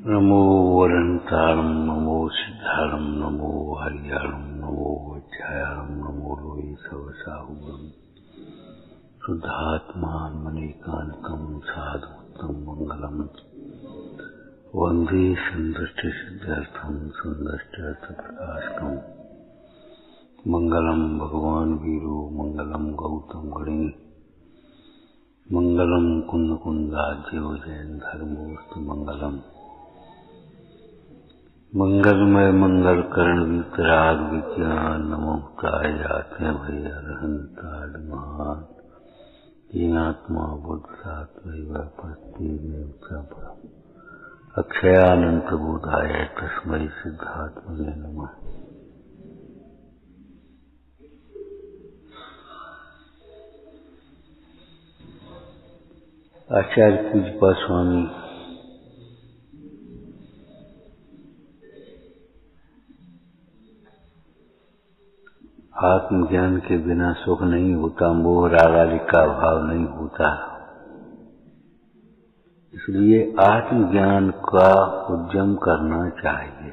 नमो वरन्तारं नमो सिद्धारं नमो हरियाणं नमो वज्रायणं नमो लोहि सवसाहुरं शुद्धात्मानमनेकान्तं साधुत्तम मंगलम वंदे संदृष्टिसिद्ध्यर्थं संदृष्ट्यर्थप्रकाशकम् मंगलम भगवान वीरो मंगलम गौतम गणेश मंगलम कुंद कुंदाज्यो जैन धर्मोस्तु मंगलम मंगलमय मंगल करण वितराग विज्ञान नमोक्ताय जाते हैं भय अरहंताड़ महान हीनात्मा बुद्धात्म पस्ती में परम अक्षयानंत बोधाय तस्मै सिद्धात्मने नमः। आचार्य पूज्यपाद स्वामी आत्मज्ञान के बिना सुख नहीं होता, मोह राग आदि का अभाव नहीं होता। इसलिए आत्मज्ञान का उद्यम करना चाहिए।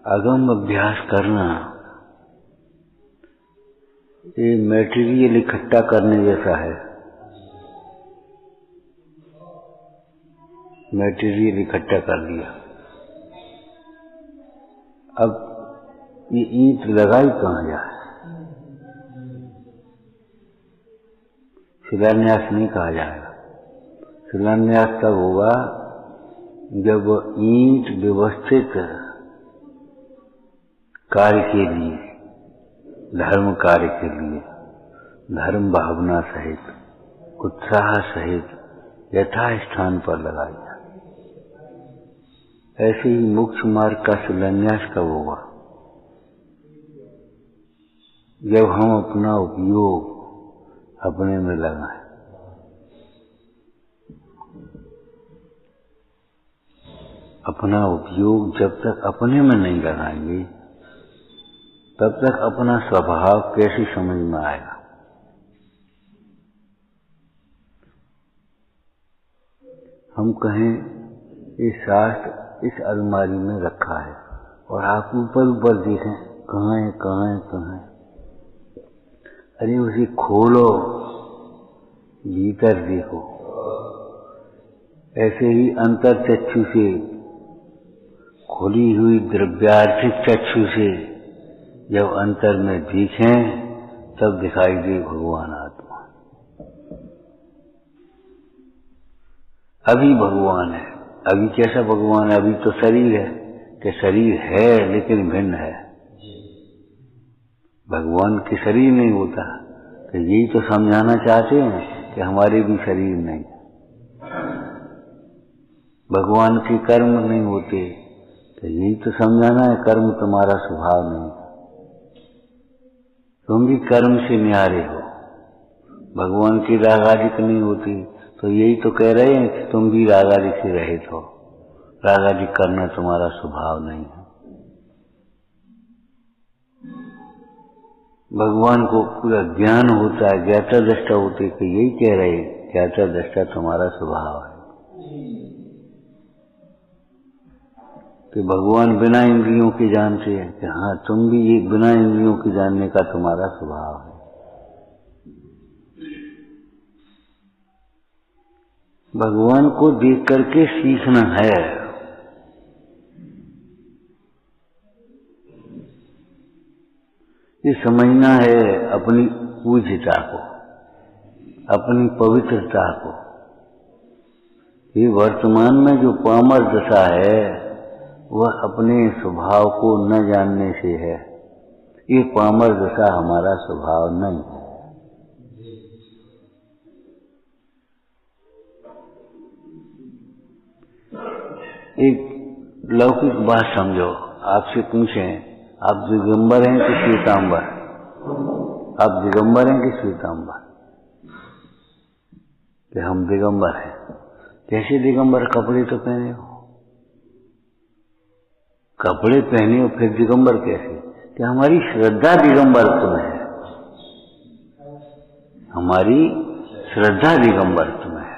अगम अभ्यास करना ये मटेरियल इकट्ठा करने जैसा है। मटेरियल इकट्ठा कर लिया, अब ये ईंट लगाई कहाँ जाए? शिलान्यास नहीं कहा जाएगा। शिलान्यास तब होगा जब ईंट व्यवस्थित कार्य के लिए, धर्म कार्य के लिए, धर्म भावना सहित, उत्साह सहित यथा स्थान पर लगाई जाए। ऐसे ही मोक्ष मार्ग का शिलान्यास कब होगा? जब हम अपना उपयोग अपने में लगाएं। अपना उपयोग जब तक अपने में नहीं लगाएंगे तब तक अपना स्वभाव कैसे समझ में आएगा? हम कहें ये शास्त्र इस अलमारी में रखा है और आप ऊपर ऊपर देखें कहाँ है, कहाँ है, कहाँ है। अरे उसे खोलो, भीतर देखो। ऐसे ही अंतर चक्षु से, खुली हुई द्रव्यार्थिक चक्षु से जब अंतर में देखें तब दिखाई दे भगवान आत्मा। अभी भगवान है। अभी कैसा भगवान है? अभी तो शरीर है कि शरीर है लेकिन भिन्न है। भगवान के शरीर नहीं होता तो यही तो समझाना चाहते हैं कि हमारे भी शरीर नहीं। भगवान के कर्म नहीं होते तो यही तो समझाना है कर्म तुम्हारा स्वभाव नहीं। तुम भी कर्म से न्यारे हो। भगवान की राग आदि नहीं होती तो यही तो कह रहे हैं कि तुम भी राग आदि से रहित हो। राग आदि करना तुम्हारा स्वभाव नहीं है। भगवान को पूरा ज्ञान होता है, ज्ञाता दृष्टा होती है, कि यही कह रहे हैं ज्ञाता दृष्टा तुम्हारा स्वभाव है। कि भगवान बिना इंद्रियों के जानते हैं कि हाँ तुम भी ये बिना इंद्रियों के जानने का तुम्हारा स्वभाव है। भगवान को देख करके सीखना है। ये समझना है अपनी पूज्यता को, अपनी पवित्रता को। ये वर्तमान में जो पामर दशा है वह अपने स्वभाव को न जानने से है। ये पामर दशा हमारा स्वभाव नहीं है। एक लौकिक बात समझो। आपसे पूछें आप दिगंबर हैं कि श्वेतांबर? आप दिगंबर हैं कि श्वेतांबर? कि हम दिगंबर हैं। कैसे दिगंबर? कपड़े तो पहने हो, कपड़े पहने हो फिर दिगंबर कैसे? कि हमारी श्रद्धा दिगंबरत्व में है। हमारी श्रद्धा दिगंबरत्व में है।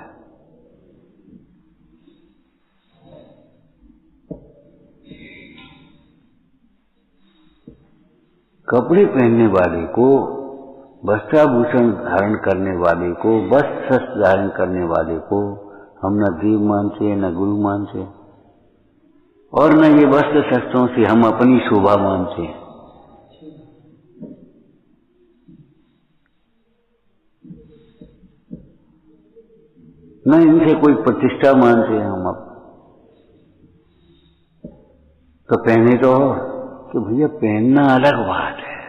कपड़े पहनने वाले को, वस्त्राभूषण धारण करने वाले को, वस्त्र शस्त्र धारण करने वाले को हम न देव मानते हैं, न गुरु मानते हैं, और न ये वस्त्र शस्त्रों से हम अपनी शोभा मानते हैं। न इनसे कोई प्रतिष्ठा मानते हैं हम। अब तो पहने तो हो कि भैया पहनना अलग बात है,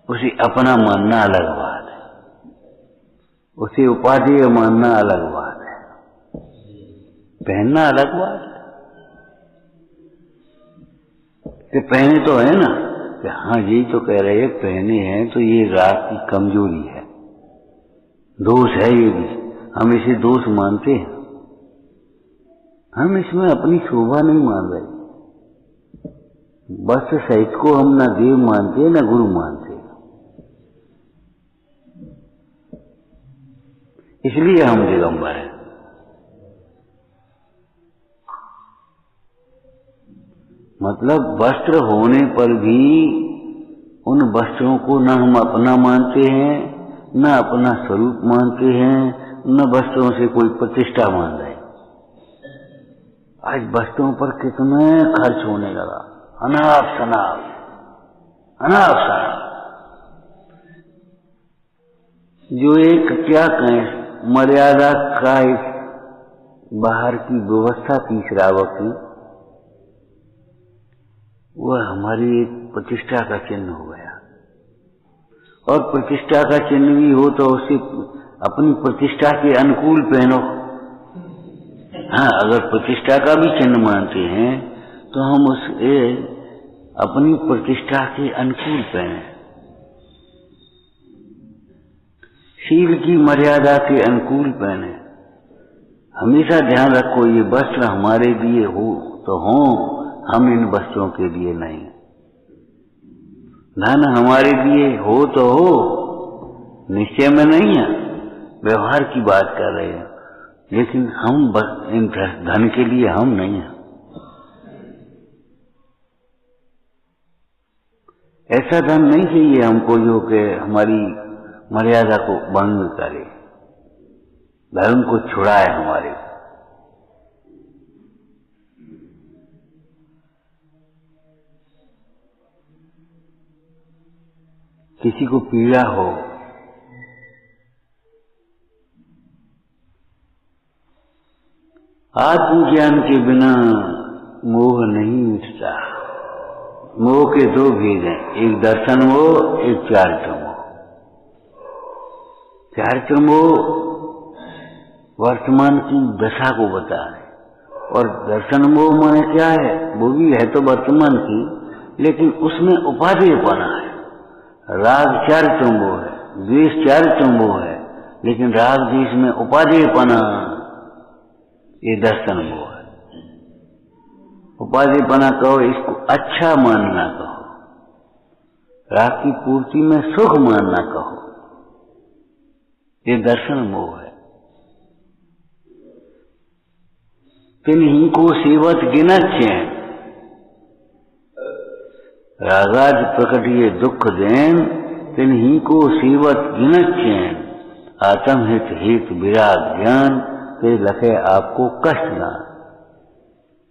उसे अपना मानना अलग बात है, उसे उपादेय मानना अलग बात है, पहनना अलग बात है। कि पहने तो है ना, कि हाँ यही तो कह रहे हैं पहने हैं, तो ये राग की कमजोरी है, दोष है, ये भी हम इसे दोष मानते हैं। हम इसमें अपनी शोभा नहीं मान रहे। वस्त्र सहित को हम न देव मानते हैं, न गुरु मानते हैं, इसलिए हम दिगंबर हैं। मतलब वस्त्र होने पर भी उन वस्त्रों को न हम अपना मानते हैं, न अपना स्वरूप मानते हैं, न वस्त्रों से कोई प्रतिष्ठा मान रहे। आज वस्त्रों पर कितना खर्च होने लगा, अनाप शनाप, अनाप शनाप। जो एक क्या कहें मर्यादा का एक बाहर की व्यवस्था थी श्रावक की, वह हमारी एक प्रतिष्ठा का चिन्ह हो गया। और प्रतिष्ठा का चिन्ह भी हो तो उसे अपनी प्रतिष्ठा के अनुकूल पहनो। हाँ, अगर प्रतिष्ठा का भी चिन्ह मानते हैं तो हम उसे अपनी प्रतिष्ठा के अनुकूल पहने, शील की मर्यादा के अनुकूल पहने। हमेशा ध्यान रखो, ये वस्त्र हमारे लिए हो तो हो, हम इन वस्त्रों के लिए नहीं। धन हमारे लिए हो तो हो, निश्चय में नहीं है, व्यवहार की बात कर रहे हैं, लेकिन हम इन धन के लिए हम नहीं हैं। ऐसा धन नहीं चाहिए हमको जो कि हमारी मर्यादा को भंग करे, धर्म को छुड़ाए हमारे। किसी को पीड़ा हो, आत्मज्ञान के बिना मोह नहीं मिटता। मोह के दो भेद हैं, एक दर्शन मोह, एक चारित्र मोह। चारित्र मोह वर्तमान की दशा को बता है, और दर्शन मोह माने क्या है, वो भी है तो वर्तमान की, लेकिन उसमें उपादेयपना है। राग चारित्र मोह है, द्वेष चारित्र मोह है, लेकिन राग द्वेष में उपादेयपना, ये दर्शन मोह है। उपादेयपना कहो, इसको अच्छा मानना कहो, राग की पूर्ति में सुख मानना कहो, ये दर्शन मोह है। तिन्हीं को सेवत गिनत चैन, रागाज प्रकटिए दुख देन, तिन्हीं को सेवत गिनत चैन, आत्महित हित विराग ज्ञान, ते लखे आपको कष्ट ना।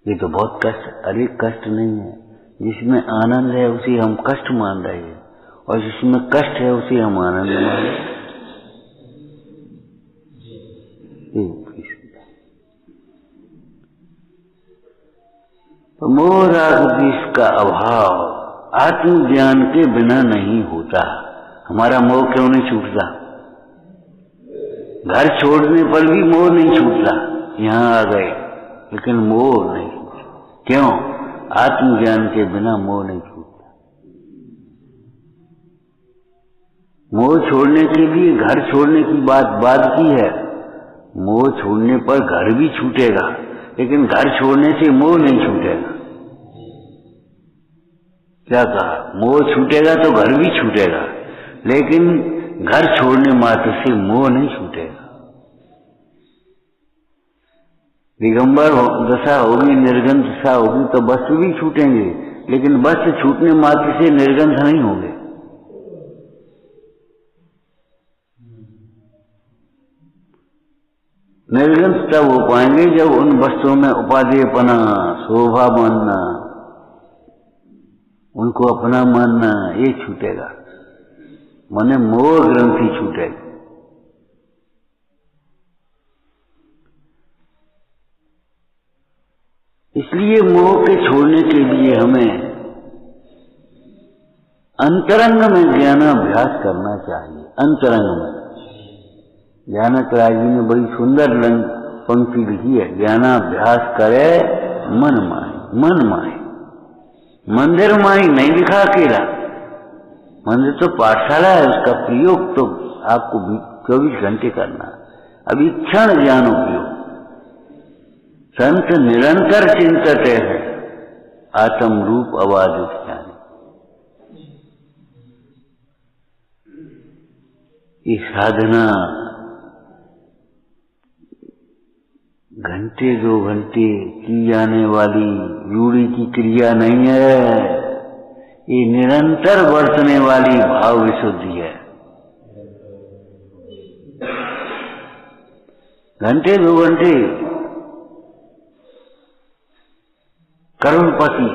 ये तो बहुत कष्ट, अरे कष्ट नहीं है, जिसमें आनंद है उसे हम कष्ट मान रहे हैं, और जिसमें कष्ट है उसे हम आनंद मान रहे हैं। तो मोह राग द्वेष का अभाव आत्मज्ञान के बिना नहीं होता। हमारा मोह क्यों नहीं छूटता? घर छोड़ने पर भी मोह नहीं छूटता, यहाँ आ गए लेकिन मोह नहीं छूटता। क्यों? आत्मज्ञान के बिना मोह नहीं छूटता। मोह छोड़ने के लिए घर छोड़ने की बात बाद की है। मोह छोड़ने पर घर भी छूटेगा, लेकिन घर छोड़ने से मोह नहीं छूटेगा। क्या कहा? मोह छूटेगा तो घर भी छूटेगा, लेकिन घर छोड़ने मात्र से मोह नहीं छूटेगा। दिगंबर दशा होगी, निर्गम दशा होगी तो वस्त्र भी छूटेंगे, लेकिन वस्त्र छूटने मात्र से निर्गंध नहीं होंगे। निर्गंध तब हो पाएंगे जब उन वस्त्रों में उपादेयपना, शोभा मानना, उनको अपना मानना ये छूटेगा, माने मोह ग्रंथि छूटेगी। इसलिए मोह के छोड़ने के लिए हमें अंतरंग में ज्ञानाभ्यास करना चाहिए। अंतरंग में ज्ञानक राय जी ने बड़ी सुंदर पंक्ति लिखी है, ज्ञानाभ्यास करे मन माए। मन माए, मंदिर माई नहीं लिखा अकेला, मंदिर तो पाठशाला है, उसका प्रयोग तो आपको 24 घंटे करना। अभी क्षण ज्ञान उपयोग, संत निरंतर चिंतते हैं आत्म रूप अबाधित ज्ञान। ये साधना घंटे 2 घंटे की जाने वाली रूढ़ी की क्रिया नहीं है, ये निरंतर बरतने वाली भाव विशुद्धि है। घंटे 2 घंटे करोड़पति,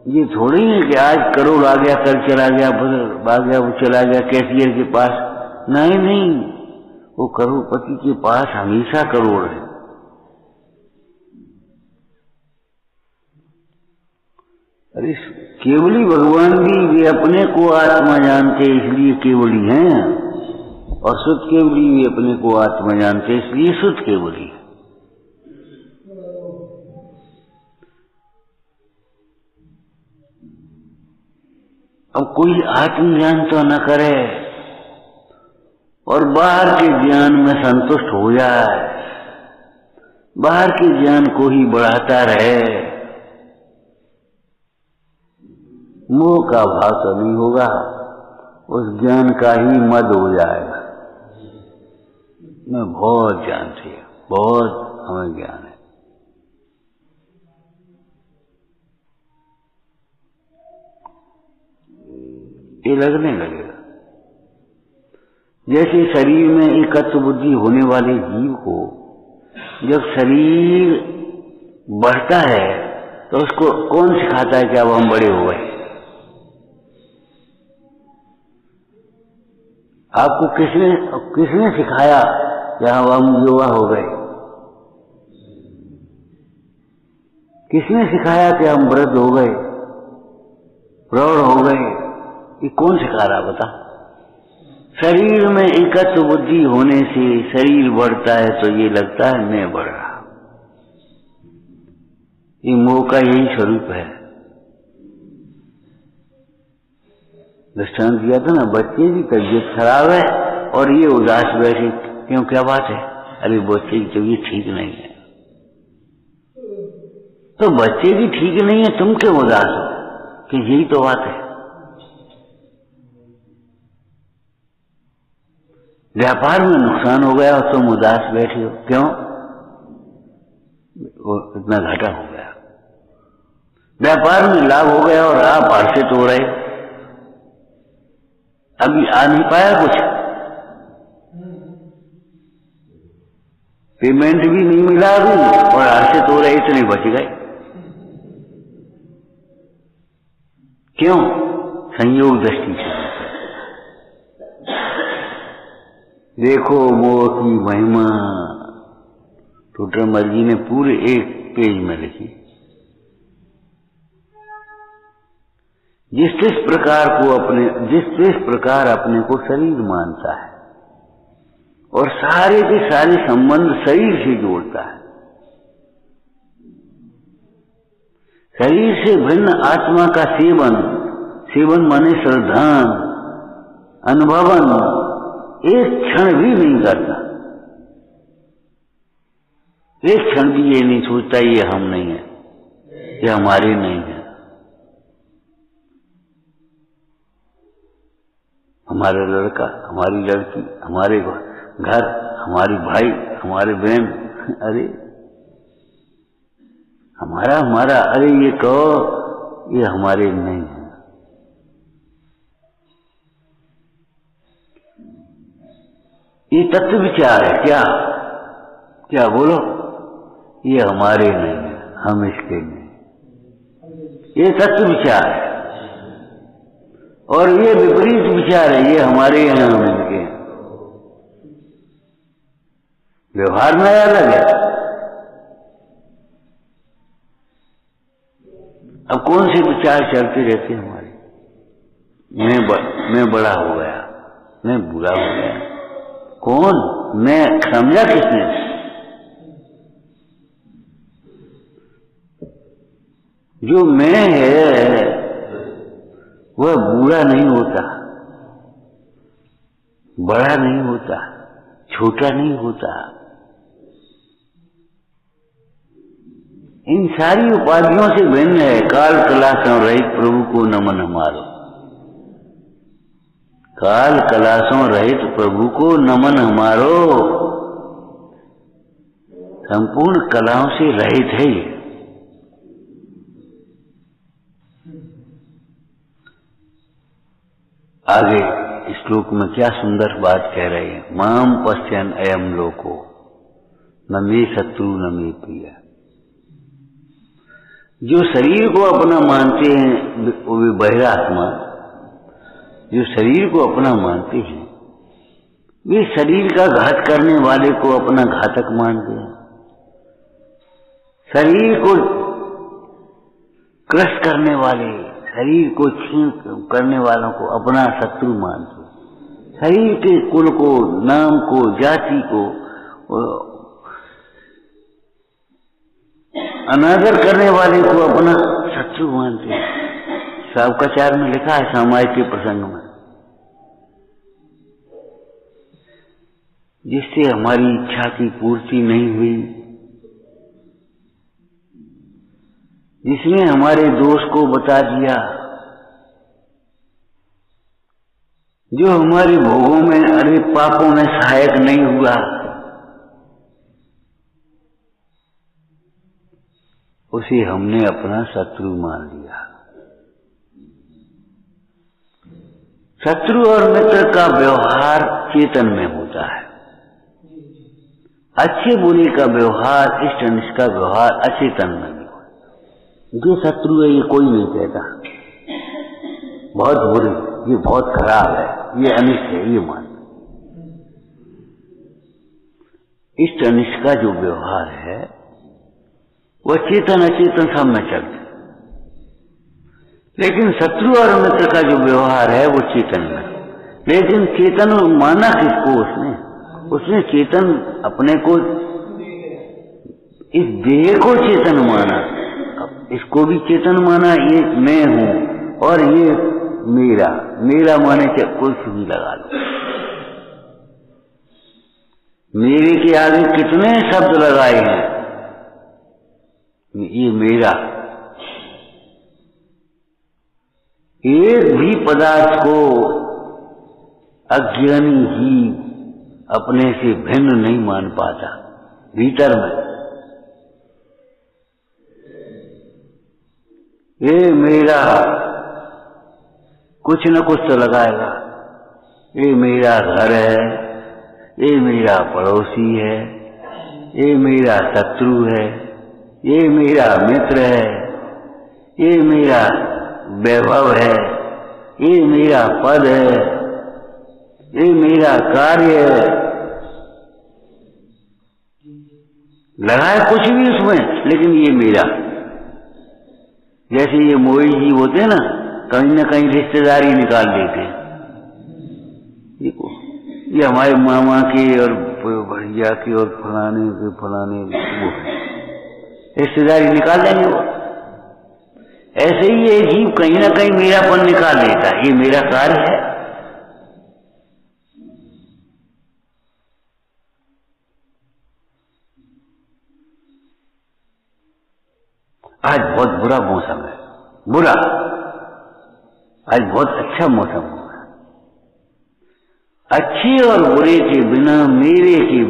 ये थोड़ी है कि आज करोड़ आ गया, कल चला गया, वो चला गया कैशियर के पास। नहीं नहीं, वो करोड़पति के पास हमेशा करोड़ है। अरे केवली भगवान भी वे अपने को आत्मा जानते इसलिए केवली हैं, और शुद्ध केवली भी अपने को आत्मा जानते इसलिए शुद्ध केवली। अब कोई आत्मज्ञान तो न करे और बाहर के ज्ञान में संतुष्ट हो जाए, बाहर के ज्ञान को ही बढ़ाता रहे, मोह का भाव तो नहीं होगा, उस ज्ञान का ही मद हो जाएगा। मैं बहुत जानती है, बहुत हमें ज्ञान है। ये लगने लगेगा जैसे शरीर में एकत्व बुद्धि होने वाले जीव को जब शरीर बढ़ता है तो उसको कौन सिखाता है कि अब हम बड़े हो गए? आपको किसने सिखाया कि हम युवा हो गए? किसने सिखाया कि हम वृद्ध हो गए, प्रौढ़ हो गए? ये कौन सिखा रहा बता? शरीर में एकत्व बुद्धि होने से शरीर बढ़ता है तो ये लगता है मैं बढ़ रहा। ये मोह का यही स्वरूप है। दृष्टांत दिया था ना, बच्चे की तबीयत खराब है और ये उदास बैठे, क्यों, क्या बात है? अरे बच्चे की तबीयत ठीक नहीं है। तो बच्चे की ठीक नहीं है, तुम क्यों उदास हो? कि यही तो बात है। व्यापार में नुकसान हो गया और तुम उदास बैठे हो, क्यों? वो इतना घाटा हो गया। व्यापार में लाभ हो गया और आप हर्षित हो रहे, अभी आ नहीं पाया कुछ, पेमेंट भी नहीं मिला अभी और हर्षित हो रहे, इतने बच गए। क्यों? संयोग दृष्टि से। देखो मोह की महिमा टोटरमल जी ने पूरे एक पेज में लिखी। जिस प्रकार अपने को शरीर मानता है और सारे के सारे संबंध शरीर से जोड़ता है, शरीर से भिन्न आत्मा का सेवन माने श्रद्धान, अनुभवन एक क्षण भी नहीं करता। एक क्षण भी ये नहीं सोचता ये हम नहीं है, ये हमारे नहीं है। हमारा लड़का, हमारी लड़की, हमारे घर, हमारी भाई, हमारे बहन, अरे हमारा, अरे ये कहो ये हमारे नहीं है। ये तत्व विचार है क्या? क्या बोलो? ये हमारे नहीं है, हम इसके नहीं। ये तत्व विचार है और ये विपरीत विचार है, ये हमारे हैं, हम इनके हैं। व्यवहार में अलग है। अब कौन से विचार चलते रहते हैं हमारे? मैं बड़ा हो गया, मैं बुरा हो गया। कौन? मैं समझा किसने? जो मैं है वह बुरा नहीं होता, बड़ा नहीं होता, छोटा नहीं होता। इन सारी उपाधियों से भिन्न है। काल कला संरहित प्रभु को नमन हमारो। काल कलासों रहित प्रभु को नमन हमारो। संपूर्ण कलाओं से रहित है ये। आगे श्लोक में क्या सुंदर बात कह रहे हैं। माम पश्यन् अयम लोको न मे शत्रु न मे प्रिय। जो शरीर को अपना मानते हैं वे बहिरात्मा, जो शरीर को अपना मानते हैं वे शरीर का घात करने वाले को अपना घातक मानते हैं। शरीर को क्रश करने वाले, शरीर को छीन करने वालों को अपना शत्रु मानते हैं। शरीर के कुल को, नाम को, जाति को अनादर करने वाले को अपना शत्रु मानते हैं। शावकाचार्य में लिखा है सामायिक के प्रसंग में, जिससे हमारी इच्छा की पूर्ति नहीं हुई, जिसने हमारे दोष को बता दिया, जो हमारे भोगों में, अरे पापों में सहायक नहीं हुआ, उसे हमने अपना शत्रु मान लिया। शत्रु और मित्र का व्यवहार चेतन में होता है। अच्छे बुरे का व्यवहार, इष्ट अनिष्ट का व्यवहार अचेतन में भी होता है। जो शत्रु है ये कोई नहीं कहता बहुत बुरे, ये बहुत खराब है, ये अनिष्ट है, ये मान। इष्ट अनिष्ट का जो व्यवहार है वह चेतन अचेतन सब में चलता है। लेकिन शत्रु और मित्र का जो व्यवहार है वो चेतन में। लेकिन चेतन माना किसको? उसने चेतन अपने को, इस देह को चेतन माना, इसको भी चेतन माना। ये मैं हूं और ये मेरा, मेरा माने चाहे कुछ भी लगा लो। मेरे के आगे कितने शब्द लगाए हैं। ये मेरा, एक भी पदार्थ को अज्ञानी ही अपने से भिन्न नहीं मान पाता। भीतर में ये मेरा कुछ न कुछ तो लगाएगा। ये मेरा घर है, ये मेरा पड़ोसी है, ये मेरा शत्रु है, ये मेरा मित्र है, ये मेरा वैभव है, ये मेरा पद है, ये मेरा कार्य है। लगाए कुछ भी उसमें, लेकिन ये मेरा। जैसे ये मोई जी होते हैं ना कहीं रिश्तेदारी निकाल देते हैं। देखो ये हमारे मामा के और भैया के और फलाने के फलाने वो रिश्तेदारी निकाल देंगे वो। ऐसे ही ये जीव कहीं ना कहीं मेरापन निकाल देता है। ये मेरा कार्य है। आज बहुत बुरा मौसम है, बुरा। आज बहुत अच्छा मौसम होगा। अच्छे और बुरे के बिना, मेरे के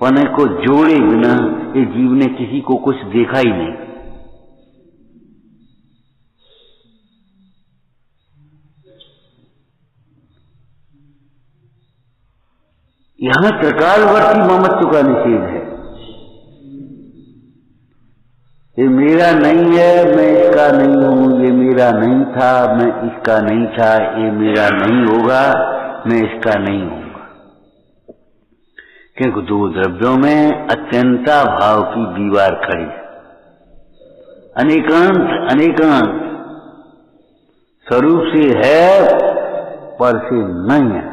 पने को जोड़े बिना ये जीव ने किसी को कुछ देखा ही नहीं। यहां त्रिकालवर्ती ममत्व का निषेध है। ये मेरा नहीं है, मैं इसका नहीं हूं, ये मेरा नहीं था, मैं इसका नहीं था, ये मेरा नहीं होगा, मैं इसका नहीं हूंगा। क्योंकि दो द्रव्यों में अत्यंता भाव की दीवार खड़ी है। अनेकांत अनेकांत स्वरूप से है पर से नहीं है,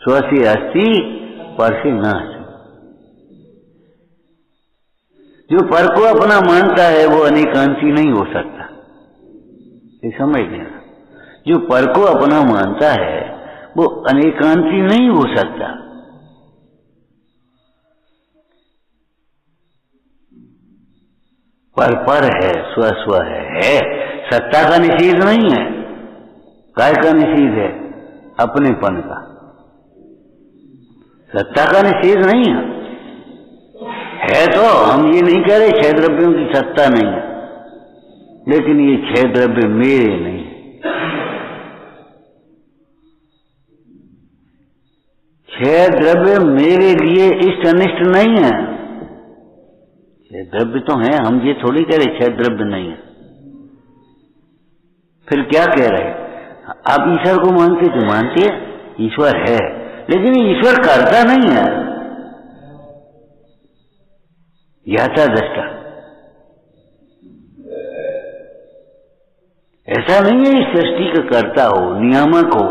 स्व से अस्ति पर से न अस्ति। जो पर को अपना मानता है वो अनेकांती नहीं हो सकता, ये समझ लेना। जो पर को अपना मानता है वो अनेकांती नहीं हो सकता। पर है, स्व स्व है। सत्ता का निषेध नहीं है। काय का निषेध है? अपनेपन का। सत्ता का निषेध नहीं है तो हम ये नहीं कह रहे छह द्रव्यों की सत्ता नहीं है, लेकिन ये छह द्रव्य मेरे नहीं है। छह द्रव्य मेरे लिए इष्ट अनिष्ट नहीं है। छह द्रव्य तो हैं, हम ये थोड़ी कह रहे छह द्रव्य नहीं है। फिर क्या कह रहे? आप ईश्वर को मानते तो मानते ईश्वर है, लेकिन ईश्वर करता नहीं है, ज्ञाता दृष्टा। ऐसा नहीं है इस सृष्टि का कर्ता हो, नियामक हो,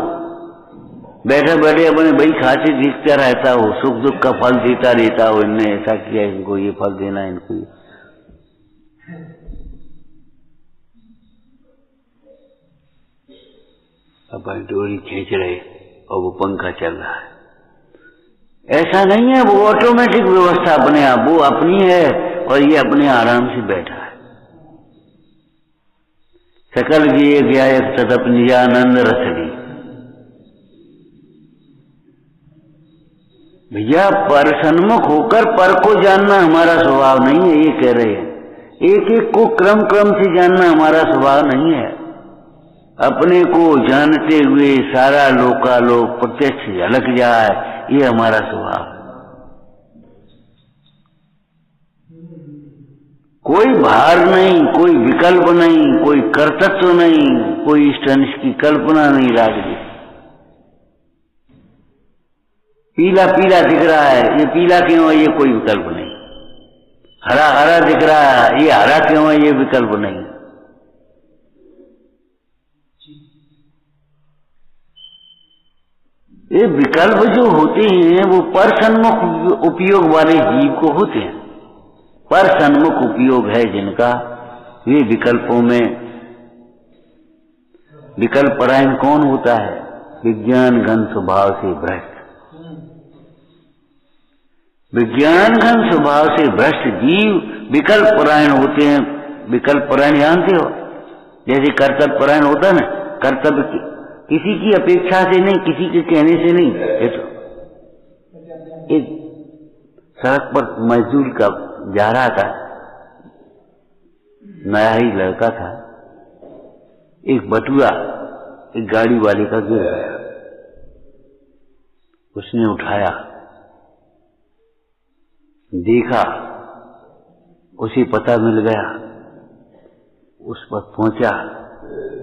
बैठे बैठे अपने भाई खाते दिखता रहता हो, सुख दुख का फल देता रहता हो, इनने ऐसा किया, इनको ये फल देना, इनको ये। अपन डोरी खींच रहे और वो पंखा चल रहा है, ऐसा नहीं है। वो ऑटोमेटिक व्यवस्था अपने आप, वो अपनी है और ये अपने आराम से बैठा है। सकल जिए ज्ञायक तदप निजानंद रसली। भैया पर सन्मुख होकर पर को जानना हमारा स्वभाव नहीं है, ये कह रहे हैं। एक एक को क्रम क्रम से जानना हमारा स्वभाव नहीं है। अपने को जानते हुए सारा लोकालोक प्रत्यक्ष झलक जाए, ये हमारा स्वभाव है। कोई भार नहीं, कोई विकल्प नहीं, कोई कर्तृत्व नहीं, कोई इष्ट अनिष्ट की कल्पना नहीं राजगी। पीला पीला दिख रहा है, ये पीला क्यों है, ये कोई विकल्प नहीं। हरा हरा दिख रहा है, ये हरा क्यों है, ये विकल्प नहीं। ये विकल्प जो होते हैं वो पर सन्मुख उपयोग वाले जीव को होते हैं। पर सन्मुख उपयोग है जिनका, वे विकल्पों में, विकल्प परायण कौन होता है? विज्ञान घन स्वभाव से भ्रष्ट। विज्ञान घन स्वभाव से भ्रष्ट जीव विकल्प परायण होते हैं। विकल्प परायण जानते हो? जैसे कर्तव्य परायण होता है ना, कर्तव्य किसी की अपेक्षा से नहीं, किसी के कहने से नहीं। ये तो एक सड़क पर मजदूर का जा रहा था, नया ही लड़का था, एक बटुआ एक गाड़ी वाले का गिर गया, उसने उठाया, देखा, उसे पता मिल गया, उस पर पहुंचा।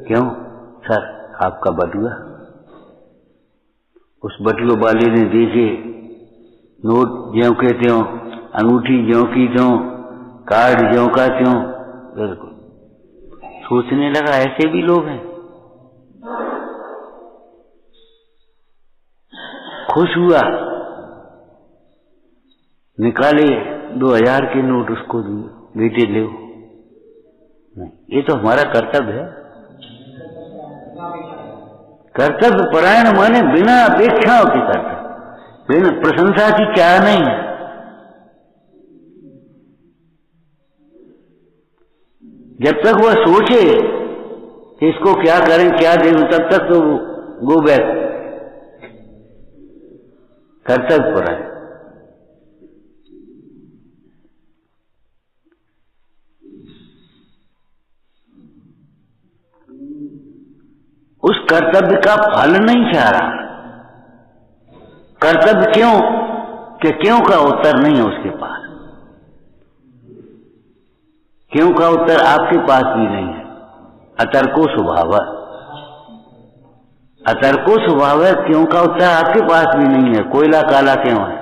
क्यों सर, आपका बटुआ? उस बटुआ वाले ने देखे, नोट ज्यों के त्यों, अंगूठी ज्यों की त्यों, कार्ड ज्यों का त्यों। बिल्कुल सोचने लगा ऐसे भी लोग हैं। खुश हुआ, निकाले 2000 के नोट, उसको दिए, बेटे ले। नहीं, ये तो हमारा कर्तव्य है। कर्तव्य परायण माने बिना अपेक्षाओं के कर्तव्य, बिना प्रशंसा की चाह नहीं है। जब तक वह सोचे कि इसको क्या करें, क्या दें, तब तक तो गो बैक, कर्तव्य परायण। उस कर्तव्य का फल नहीं चाह रहा। कर्तव्य क्यों? कि क्यों का उत्तर नहीं है उसके पास। क्यों का उत्तर आपके पास भी नहीं है। अतर्को स्वभाव है, अतर्को स्वभाव है, क्यों का उत्तर आपके पास भी नहीं है। कोयला काला क्यों है,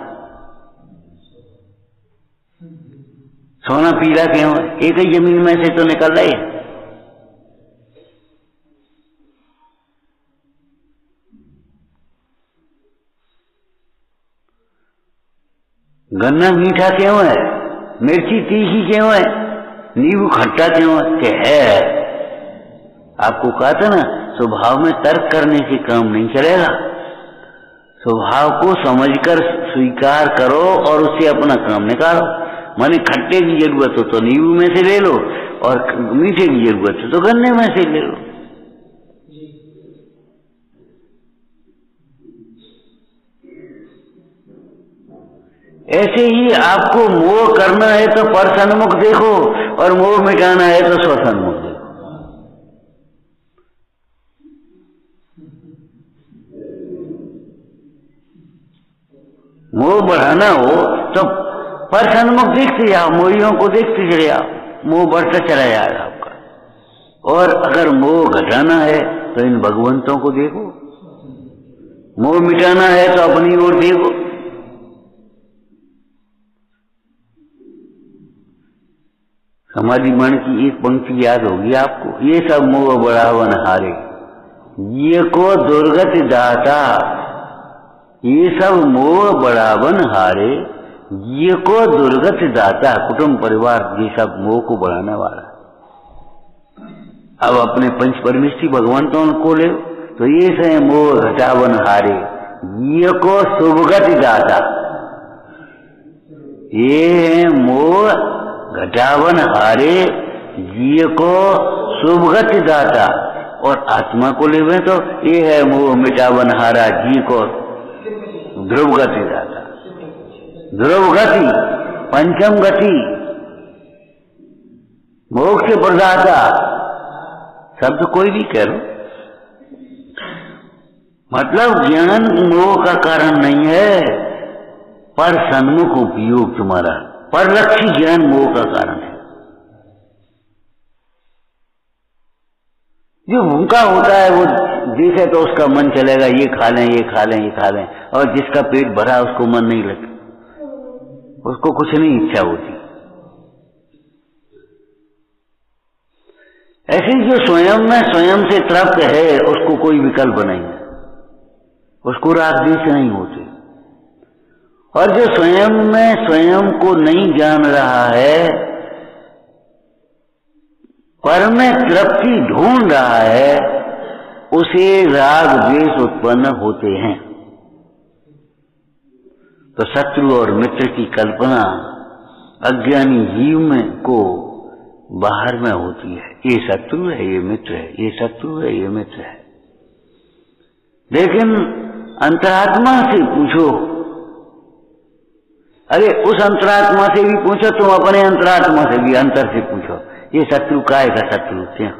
सोना पीला क्यों है, एक ही जमीन में से तो निकल रहे। गन्ना मीठा क्यों है, मिर्ची तीखी क्यों है, नींबू खट्टा क्यों है कि है। आपको कहा था ना, स्वभाव में तर्क करने से काम नहीं चलेगा। स्वभाव को समझकर स्वीकार करो और उससे अपना काम निकालो। माने खट्टे की जरूरत हो तो नींबू में से ले लो, और मीठे की जरूरत हो तो गन्ने में से ले लो। ऐसे ही आपको मोह करना है तो पर सन्मुख देखो, और मोह मिटाना है तो स्वसन्मुख देखो। मोह बढ़ाना हो तो पर सन्मुख देखते जाओ, मोहियों को देखते चले जाओ, मोह बढ़ता चला जाएगा आपका। और अगर मोह घटाना है तो इन भगवंतों को देखो, मोह मिटाना है तो अपनी ओर देखो। समाधि मन की एक पंक्ति याद होगी आपको, ये सब मोह बढ़ावन हारे, ये को दुर्गति दाता। ये सब मोह बढ़ावन हारे, ये को दुर्गति दाता। कुटुंब परिवार ये सब मोह को बढ़ाने वाला। अब अपने पंच परमेष्ठी भगवंतों को ले तो ये से मोह घटावन हारे, ये को शुभगति दाता। ये मोह घटावन हारे, ये को शुभगति दाता। और आत्मा को लेवे तो ये है मोह मिटावन हारा, जी को ध्रुव गति दाता। ध्रुव गति, पंचम गति, मोक्ष प्रदाता। शब्द कोई भी कह लो, मतलब ज्ञान मोह का कारण नहीं है, पर सन्मुख उपयोग तुम्हारा। परलक्षी ज्ञान मोह का कारण है। जो भूखा होता है वो देखे तो उसका मन चलेगा, ये खा लें, ये खा लें, ये खा लें। और जिसका पेट भरा उसको मन नहीं लगता, उसको कुछ नहीं इच्छा होती। ऐसे जो स्वयं में स्वयं से तृप्त है उसको कोई विकल्प नहीं है, उसको राग द्वेष नहीं होते। और जो स्वयं में स्वयं को नहीं जान रहा है, पर में तृप्ति ढूंढ रहा है, उसे राग द्वेष उत्पन्न होते हैं। तो शत्रु और मित्र की कल्पना अज्ञानी जीव में को बाहर में होती है। ये शत्रु है, ये मित्र है, ये शत्रु है, ये मित्र है। लेकिन अंतरात्मा से पूछो, अरे उस अंतरात्मा से भी पूछो, तुम अपने अंतरात्मा से भी, अंतर से पूछो, ये शत्रु काय का शत्रु क्या,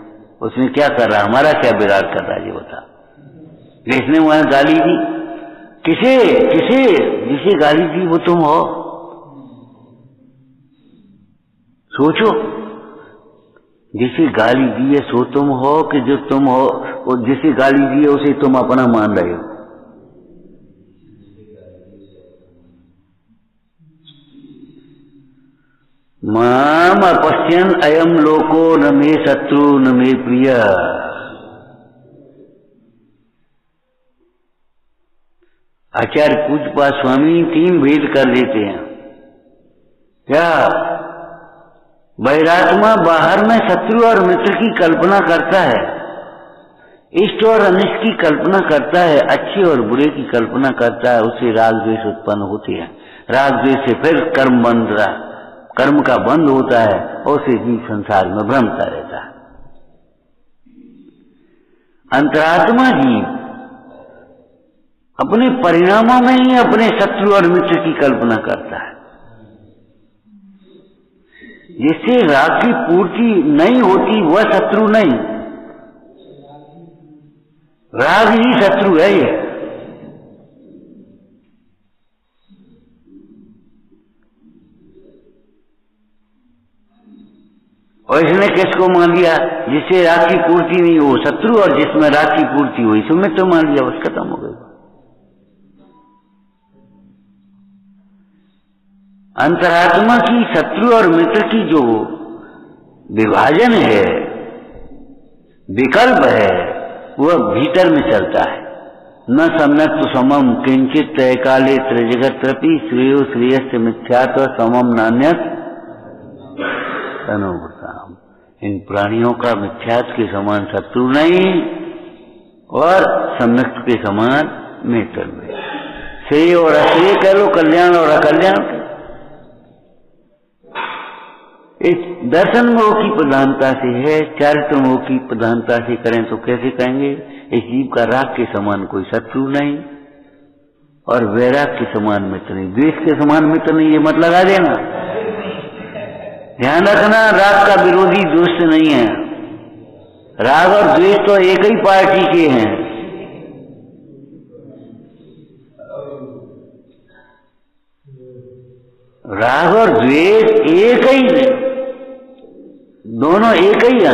उसने क्या कर रहा, हमारा क्या बिगाड़ कर रहा है, ये बता। जिसने वहां गाली दी, किसे किसे जिसे गाली दी वो तुम हो। सोचो, जिसे गाली दी है सो तुम हो, कि जो तुम हो और जिसे गाली दी है उसे तुम अपना मान रहे हो। माम अपश्यन अयम लोको न मे शत्रु न मे प्रिय। आचार्य पूज्यपाद स्वामी तीन भेद कर देते हैं। क्या? बहिरात्मा बाहर में शत्रु और मित्र की कल्पना करता है, इष्ट और अनिष्ट की कल्पना करता है, अच्छे और बुरे की कल्पना करता है, उससे राग द्वेष उत्पन्न होते हैं। राग द्वेष से फिर कर्म बंध रहा, कर्म का बंध होता है और उसे जीव संसार में भ्रमता रहता है। अंतरात्मा जीव अपने परिणामों में ही अपने शत्रु और मित्र की कल्पना करता है। जिससे राग की पूर्ति नहीं होती वह शत्रु नहीं, राग ही शत्रु है। ये और इसने किसको मान लिया? जिससे राग की पूर्ति नहीं हो शत्रु, और जिसमें राग की पूर्ति हुई सुमित्र तो मान लिया, बस खत्म हो गई। अंतरात्मा की शत्रु और मित्र की जो विभाजन है, विकल्प है, वह भीतर में चलता है। न सम्यक तो समम किंचित तय काले त्रिजगत्रपि श्रेयो श्रेयस्य मिथ्यात्व समम नान्यत तनोवृताम। इन प्राणियों का मिथ्यात्व के समान शत्रु नहीं और सम्यक के समान मित्र में। श्रेय और अश्रेय कह लो, कल्याण और अकल्याण। इस दर्शन मोह की प्रधानता से है, चारित्र मोह की प्रधानता से करें तो कैसे कहेंगे? इस जीव का राग के समान कोई शत्रु नहीं और वैराग के समान मित्र नहीं, द्वेष के समान मित्र नहीं, ये मत लगा देना। ध्यान रखना, राग का विरोधी दोस्त नहीं है। राग और द्वेष तो एक ही पार्टी के हैं। राग और द्वेष एक ही है, दोनों एक ही है।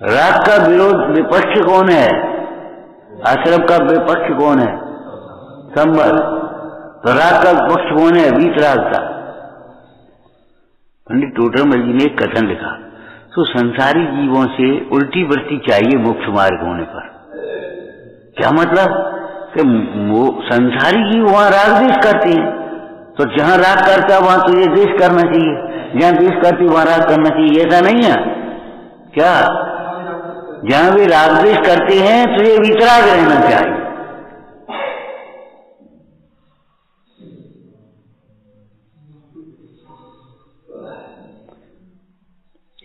राग का विरोध विपक्ष कौन है? आश्रम का विपक्ष कौन है? संबल। तो राग का विपक्ष कौन है? वीतराग का। पंडित टोडरमल जी ने एक कथन लिखा, तो संसारी जीवों से उल्टी वृत्ति चाहिए मोक्ष मार्ग होने पर। क्या मतलब? कि संसारी जीव वहां राग द्वेष करते हैं, तो जहां राग करता है वहां तो ये द्वेष करना चाहिए, जहां द्वेष करती वहां राग करना चाहिए, ऐसा नहीं है क्या? जहां भी राग द्वेष करते हैं तो ये वितराग रहना चाहिए।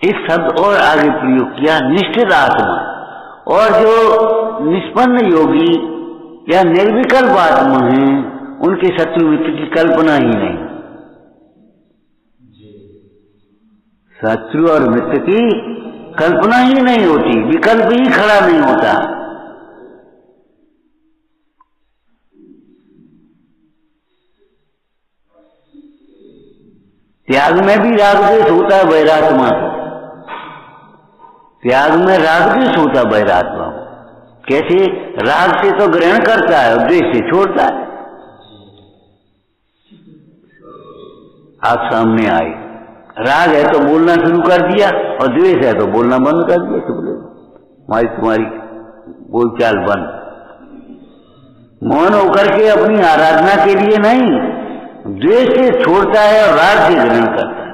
इस शब्द और आगे प्रयोग किया, निश्चित आत्मा। और जो निष्पन्न योगी या निर्विकल्प आत्मा है, उनके शत्रु मित्र की कल्पना ही नहीं। शत्रु और मित्र की कल्पना ही नहीं होती, विकल्प ही खड़ा नहीं होता। त्याग में भी राग द्वेष होता है वैरात्मा को। त्याग में राग द्वेष होता है वैरात्मा को। कैसे? राग से तो ग्रहण करता है और द्वेष से छोड़ता है। आप सामने आए, राग है तो बोलना शुरू कर दिया और द्वेष है तो बोलना बंद कर दिया। तो बोले हमारी तुम्हारी बोलचाल बंद। मौन होकर के अपनी आराधना के लिए नहीं, द्वेष से छोड़ता है और राग से ग्रहण करता है।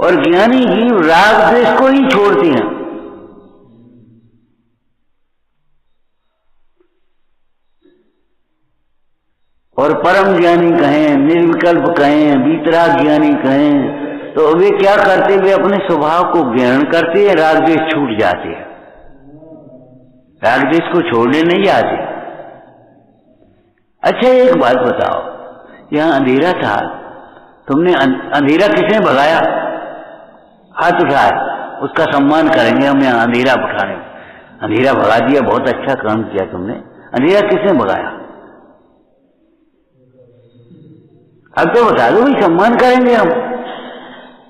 और ज्ञानी जीव राग द्वेष को ही छोड़ते हैं। और परम ज्ञानी कहें, निर्विकल्प कहें, वीतराग ज्ञानी कहें, तो वे क्या करते? वे अपने स्वभाव को ग्रहण करते हैं, राग द्वेष छूट जाते हैं, राग द्वेष को छोड़ने नहीं आते। अच्छा एक बात बताओ, यहां अंधेरा था, तुमने अंधेरा किसने भगाया? हाथ उठाए, उसका सम्मान करेंगे हम यहाँ अंधेरा उठाने। अंधेरा भगा दिया, बहुत अच्छा काम किया तुमने। अंधेरा किसने भगाया? अब तो बता दो भाई, सम्मान करेंगे हम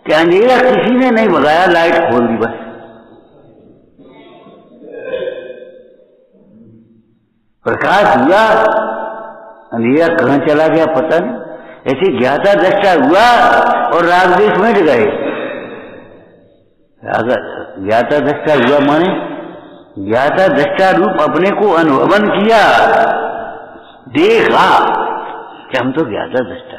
कि अंधेरा किसी ने नहीं भगाया, लाइट खोल दी बस। प्रकाश हुआ, अंधेरा कहां चला गया पता नहीं। ऐसे ज्ञाता दृष्टा हुआ और राग द्वेष मिट गए। ज्ञाता दृष्टा हुआ माने ज्ञाता दृष्टा रूप अपने को अनुभवन किया, देखा कि हम तो ज्ञाता दृष्टा,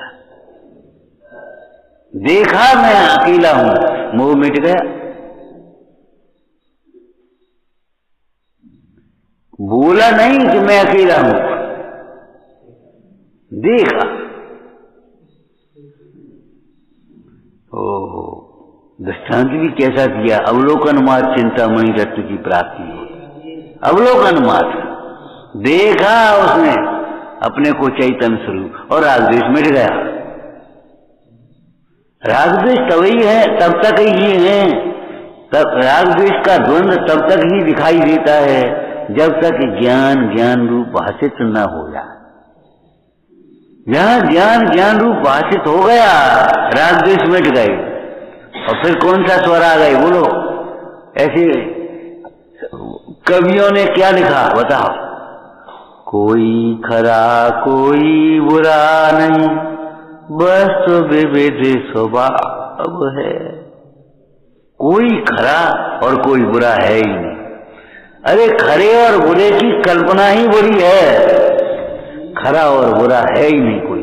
देखा मैं अकेला हूं, मोह मिट गया। बोला नहीं कि मैं अकेला हूं, देखा। ओहो, दृष्टांत भी कैसा किया? अवलोकन मात्र चिंतामणि रत्न की प्राप्ति होती। अवलोकन मात्र देखा उसने अपने को चैतन्य स्वरूप, और राग द्वेष मिट गया। राग द्वेष तभी है, तब तक ही है, तब राग द्वेष का द्वंद्व तब तक ही दिखाई देता है जब तक ज्ञान रूप भाषित न हो जाए। जहां ज्ञान रूप भाषित हो गया, राग द्वेष मिट गए। और फिर कौन सा स्वर आ गई बोलो? ऐसे कवियों ने क्या लिखा बताओ? कोई खरा कोई बुरा नहीं, बस तो विविध स्वभाव है। कोई खरा और कोई बुरा है ही नहीं। अरे खरे और बुरे की कल्पना ही बुरी है, खरा और बुरा है ही नहीं कोई।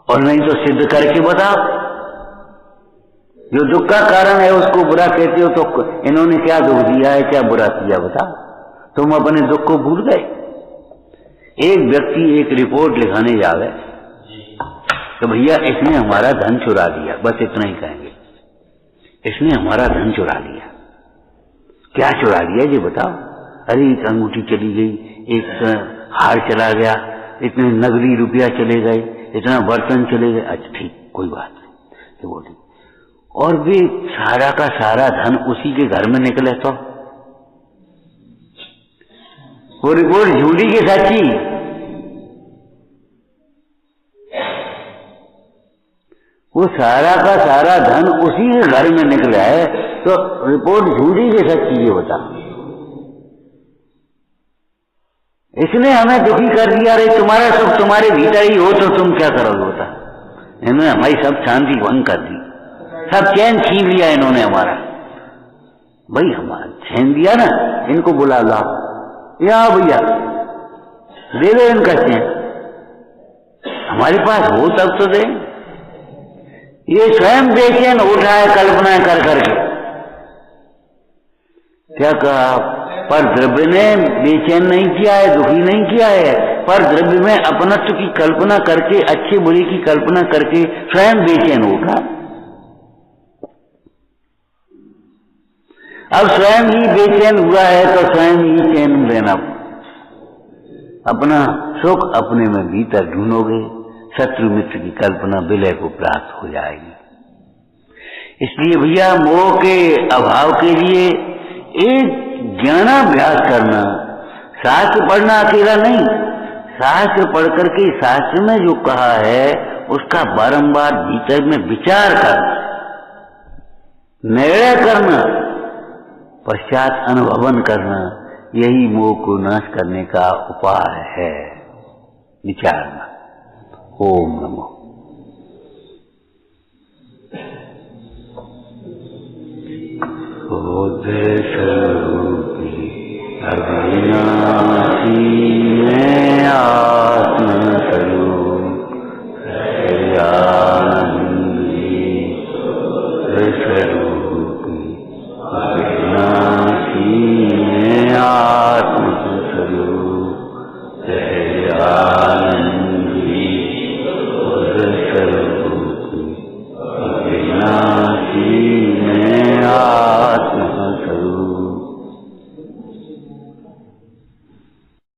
और नहीं तो सिद्ध करके बताओ। जो दुख का कारण है उसको बुरा कहते हो, तो इन्होंने क्या दुख दिया है, क्या बुरा किया बताओ? तुम अपने दुख को भूल गए। एक व्यक्ति एक रिपोर्ट लिखाने जावे तो भैया इसने हमारा धन चुरा लिया, बस इतना ही कहेंगे, इसने हमारा धन चुरा लिया। क्या चुरा लिया ये बताओ? अरे एक अंगूठी चली गई, एक हार चला गया, इतने नगदी रुपया चले गए, इतना बर्तन चले गए। अच्छा ठीक, कोई बात नहीं, तो बोली। और भी सारा का सारा धन उसी के घर में निकले तो वो रिपोर्ट झूठी की सच्ची? वो सारा का सारा धन उसी के घर में निकला है, तो रिपोर्ट झूठी की सच्ची ये बता? इसने हमें दुखी कर दिया। अरे तुम्हारा सुख तुम्हारे भीतर ही हो तो तुम क्या करोगे बता? इन्होंने हमारी सब शांति भंग कर दी, सब चैन छीन लिया इन्होंने हमारा। भाई हमारा चैन दिया ना, इनको बुला लाओ, या भैया दे दो इनका चैन, हमारे पास हो तब तो दे। ये स्वयं बेचैन उठा है कल्पना कर करके। क्या कहा? पर द्रव्य ने बेचैन नहीं किया है, दुखी नहीं किया है, पर द्रव्य में अपनत्व की कल्पना करके, अच्छे बुरे की कल्पना करके स्वयं बेचैन उठा। अब स्वयं ही बेचैन हुआ है तो स्वयं ही चैन लेना। अपना सुख अपने में भीतर ढूंढोगे, शत्रु मित्र की कल्पना विलय को प्राप्त हो जाएगी। इसलिए भैया मोह के अभाव के लिए एक ज्ञानाभ्यास करना, शास्त्र पढ़ना अकेला नहीं, शास्त्र पढ़ करके शास्त्र में जो कहा है उसका बारंबार भीतर में विचार करना, निर्णय करना, पश्चात अनुभवन करना, यही मोह को नाश करने का उपाय है। विचारना। ओम नमो। स्वरूपी अविनाशी मैं आत्मस्वरूप सच्चिदानंद स्वरूप